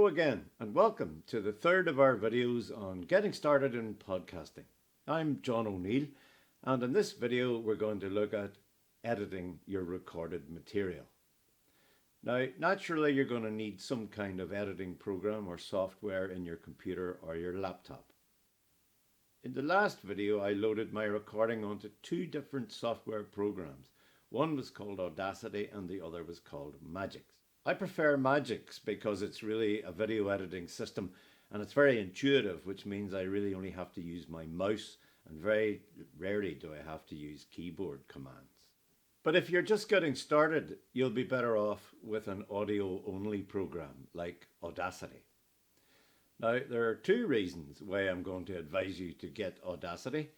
Hello again, and welcome to the third of our videos on getting started in podcasting. I'm John O'Neill, and in this video we're going to look at editing your recorded material. Now, naturally you're going to need some kind of editing program or software in your computer or your laptop. In the last video I loaded my recording onto two different software programs. One was called Audacity and the other was called Magix. I prefer Magix because it's really a video editing system and it's very intuitive, which means I really only have to use my mouse and very rarely do I have to use keyboard commands. But if you're just getting started, you'll be better off with an audio-only program like Audacity. Now, there are two reasons why I'm going to advise you to get Audacity.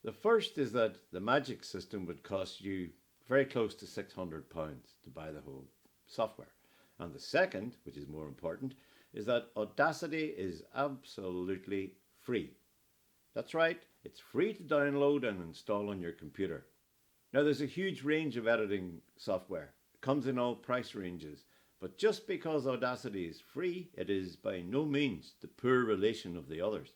The first is that the Magix system would cost you very close to £600 to buy the whole software. And the second, which is more important, is that Audacity is absolutely free. That's right, it's free to download and install on your computer. Now there's a huge range of editing software. It comes in all price ranges. But just because Audacity is free, it is by no means the poor relation of the others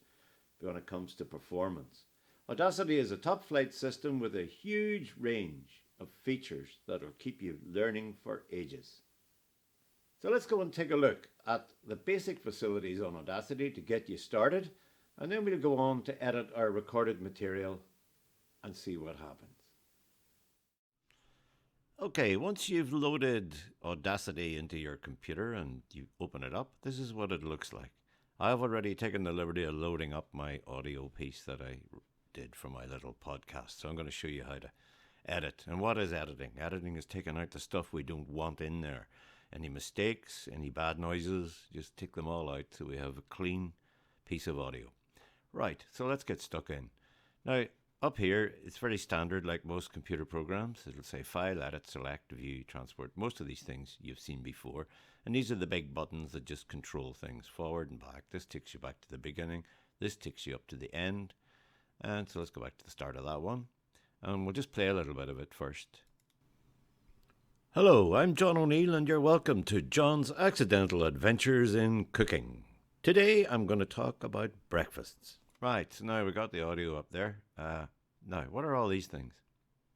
when it comes to performance. Audacity is a top-flight system with a huge range of features that will keep you learning for ages. So let's go and take a look at the basic facilities on Audacity to get you started, and then we'll go on to edit our recorded material and see what happens. Okay, once you've loaded Audacity into your computer and you open it up, this is what it looks like. I've already taken the liberty of loading up my audio piece that I did for my little podcast, so I'm going to show you how to edit. And what is editing? Editing is taking out the stuff we don't want in there. Any mistakes, any bad noises, just take them all out so we have a clean piece of audio. Right, so let's get stuck in. Now, up here, it's very standard like most computer programs. It'll say File, Edit, Select, View, Transport. Most of these things you've seen before. And these are the big buttons that just control things forward and back. This takes you back to the beginning. This takes you up to the end. And so let's go back to the start of that one. And we'll just play a little bit of it first. Hello, I'm John O'Neill and you're welcome to John's Accidental Adventures in Cooking. Today I'm going to talk about breakfasts. Right, so now we've got the audio up there. Now, what are all these things?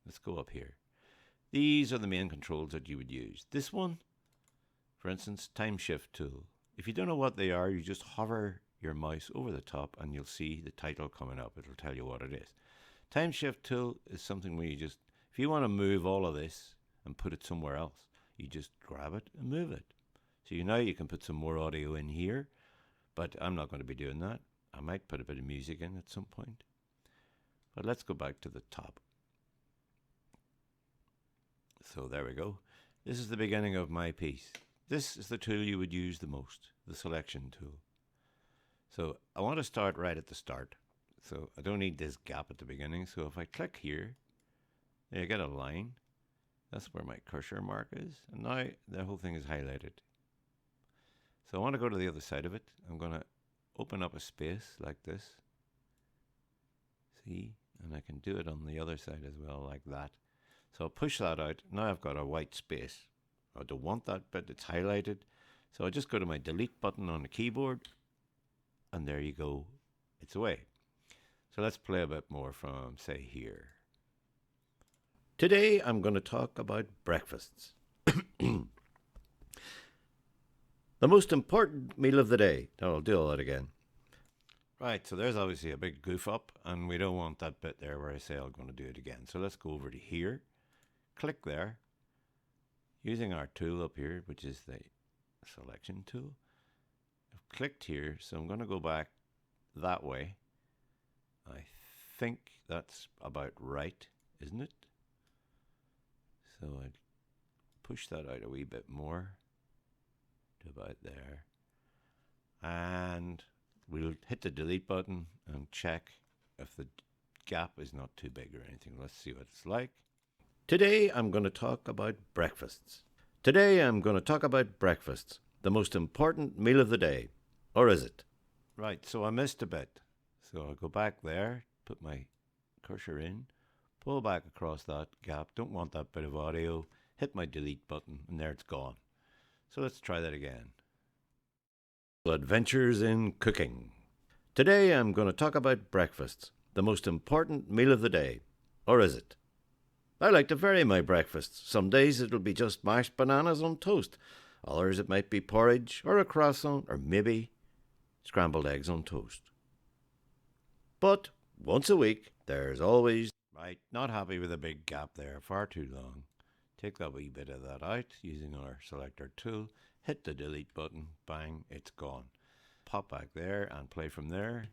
Let's go up here. These are the main controls that you would use. This one, for instance, time shift tool. If you don't know what they are, you just hover your mouse over the top and you'll see the title coming up. It'll tell you what it is. Time shift tool is something where you just, if you want to move all of this and put it somewhere else, you just grab it and move it. So now you can put some more audio in here, but I'm not going to be doing that. I might put a bit of music in at some point. But let's go back to the top. So there we go. This is the beginning of my piece. This is the tool you would use the most, the selection tool. So I want to start right at the start. So I don't need this gap at the beginning. So if I click here, there you get a line. That's where my cursor mark is. And now the whole thing is highlighted. So I want to go to the other side of it. I'm going to open up a space like this. See? And I can do it on the other side as well, like that. So I'll push that out. Now I've got a white space. I don't want that bit. It's highlighted. So I just go to my delete button on the keyboard. And there you go. It's away. So let's play a bit more from, say, here. Today I'm going to talk about breakfasts. The most important meal of the day. Now I'll do all that again. Right, so there's obviously a big goof up and we don't want that bit there where I say I'm going to do it again. So let's go over to here, click there, using our tool up here, which is the selection tool. I've clicked here, so I'm going to go back that way. I think that's about right, isn't it? So I'd push that out a wee bit more to about there. And we'll hit the delete button and check if the gap is not too big or anything. Let's see what it's like. Today I'm going to talk about breakfasts. Today I'm going to talk about breakfasts, the most important meal of the day. Or is it? Right, so I missed a bit. So I'll go back there, put my cursor in, pull back across that gap, don't want that bit of audio, hit my delete button, and there it's gone. So let's try that again. Adventures in Cooking. Today I'm going to talk about breakfasts, the most important meal of the day. Or is it? I like to vary my breakfasts. Some days it'll be just mashed bananas on toast. Others it might be porridge or a croissant or maybe scrambled eggs on toast. But once a week there's always... Right, not happy with a big gap there, far too long. Take that wee bit of that out using our selector tool. Hit the delete button, bang, it's gone. Pop back there and play from there.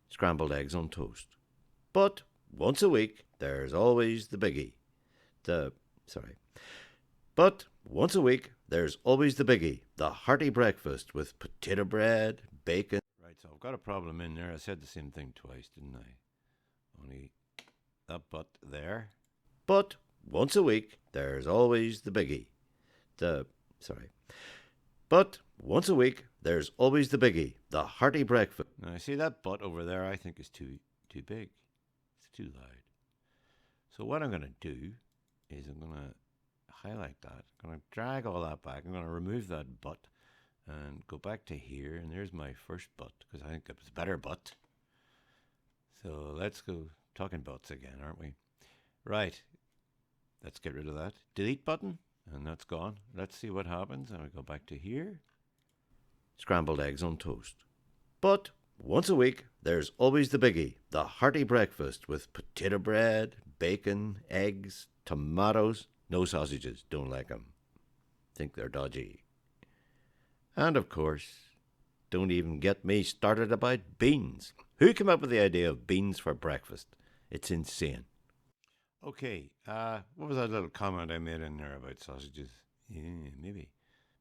Scrambled eggs on toast. But once a week, there's always the biggie. But once a week, there's always the biggie. The hearty breakfast with potato bread, bacon. Right, so I've got a problem in there. I said the same thing twice, didn't I? Only that but there. But once a week, there's always the biggie. But once a week, there's always the biggie, the hearty breakfast. Now, see that but over there I think is too big. It's too loud. So what I'm going to do is I'm going to highlight that. I'm going to drag all that back. I'm going to remove that but and go back to here. And there's my first but, because I think it was a better but. So let's go talking buts again, aren't we? Right. Let's get rid of that. Delete button. And that's gone. Let's see what happens. And we go back to here. Scrambled eggs on toast. But once a week, there's always the biggie. The hearty breakfast with potato bread, bacon, eggs, tomatoes. No sausages. Don't like them. Think they're dodgy. And of course, don't even get me started about beans. Who came up with the idea of beans for breakfast? It's insane. Okay, what was that little comment I made in there about sausages? Yeah, maybe.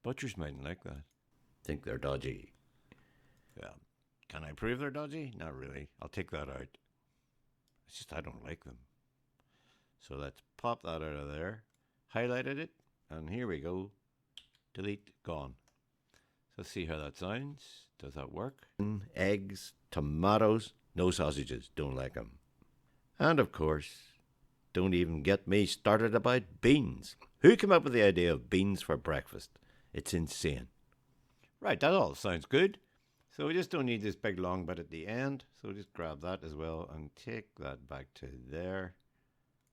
Butchers mightn't like that. Think they're dodgy. Well, can I prove they're dodgy? Not really. I'll take that out. It's just I don't like them. So let's pop that out of there. Highlighted it, and here we go. Delete, gone. So let's see how that sounds. Does that work? Eggs, tomatoes, no sausages. Don't like them. And of course... don't even get me started about beans. Who came up with the idea of beans for breakfast? It's insane. Right, that all sounds good. So we just don't need this big long bit at the end. So just grab that as well and take that back to there.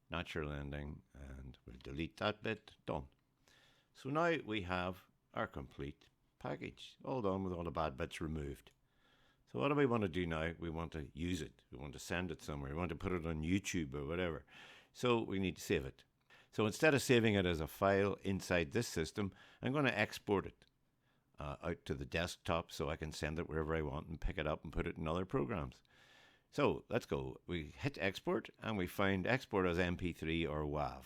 Natural ending. And we'll delete that bit. Done. So now we have our complete package. All done with all the bad bits removed. So what do we want to do now? We want to use it. We want to send it somewhere. We want to put it on YouTube or whatever. So we need to save it. So instead of saving it as a file inside this system, I'm going to export it out to the desktop so I can send it wherever I want and pick it up and put it in other programs. So let's go. We hit export and we find export as MP3 or WAV.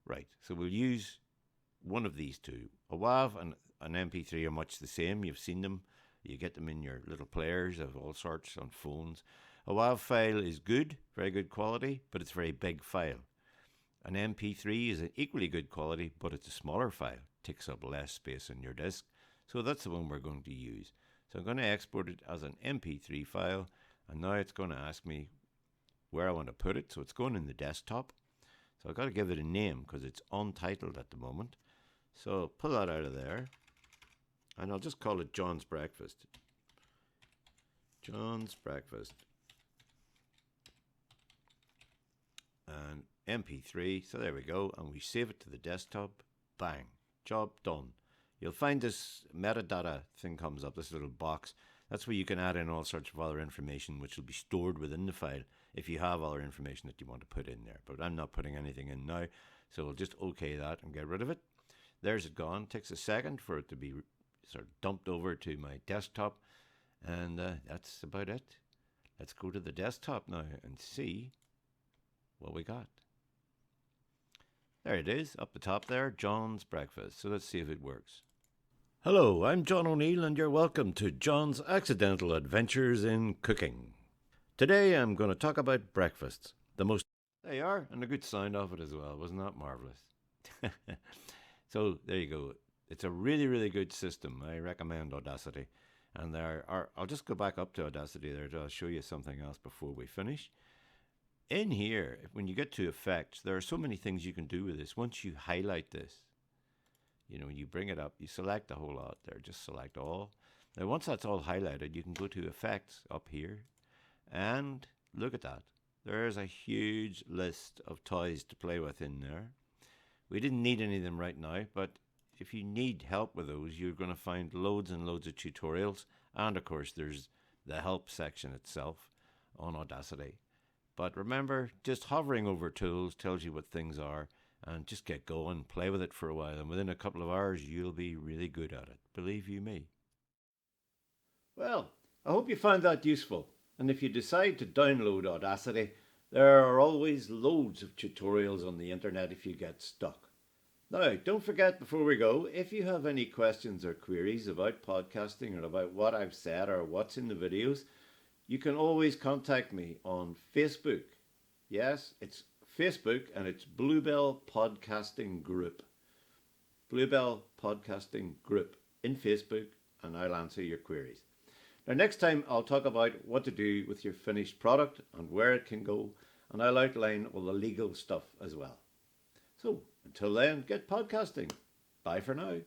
Right, so we'll use one of these two. A WAV and an MP3 are much the same. You've seen them. You get them in your little players of all sorts on phones. A WAV file is good, very good quality, but it's a very big file. An MP3 is an equally good quality, but it's a smaller file. Takes up less space on your disk. So that's the one we're going to use. So I'm going to export it as an MP3 file, and now it's going to ask me where I want to put it. So it's going in the desktop. So I've got to give it a name because it's untitled at the moment. So pull that out of there, and I'll just call it John's Breakfast. John's Breakfast. And MP3, so there we go, and we save it to the desktop. Bang, job done. You'll find this metadata thing comes up, this little box. That's where you can add in all sorts of other information which will be stored within the file if you have other information that you want to put in there. But I'm not putting anything in now, so we'll just OK that and get rid of it. There's it gone. Takes a second for it to be sort of dumped over to my desktop, and that's about it. Let's go to the desktop now and see what we got. There it is, up the top there, John's Breakfast. So let's see if it works. Hello, I'm John O'Neill and you're welcome to John's Accidental Adventures in Cooking. Today I'm going to talk about breakfasts. There you are, and a good sound of it as well. Wasn't that marvellous? So there you go. It's a really, really good system. I recommend Audacity. And I'll just go back up to Audacity there to show you something else before we finish. In here, when you get to effects, there are so many things you can do with this. Once you highlight this, you bring it up, you select the whole lot there, just select all. Now once that's all highlighted, you can go to Effects up here and look at that. There's a huge list of toys to play with in there. We didn't need any of them right now, but if you need help with those, you're going to find loads and loads of tutorials. And of course, there's the help section itself on Audacity. But remember, just hovering over tools tells you what things are, and just get going, play with it for a while, and within a couple of hours, you'll be really good at it. Believe you me. Well, I hope you found that useful. And if you decide to download Audacity, there are always loads of tutorials on the internet if you get stuck. Now, don't forget before we go, if you have any questions or queries about podcasting or about what I've said or what's in the videos, you can always contact me on Facebook. Yes, it's Facebook and it's Bluebell Podcasting Group. Bluebell Podcasting Group in Facebook, and I'll answer your queries. Now, next time I'll talk about what to do with your finished product and where it can go, and I'll outline all the legal stuff as well. So, until then, get podcasting. Bye for now.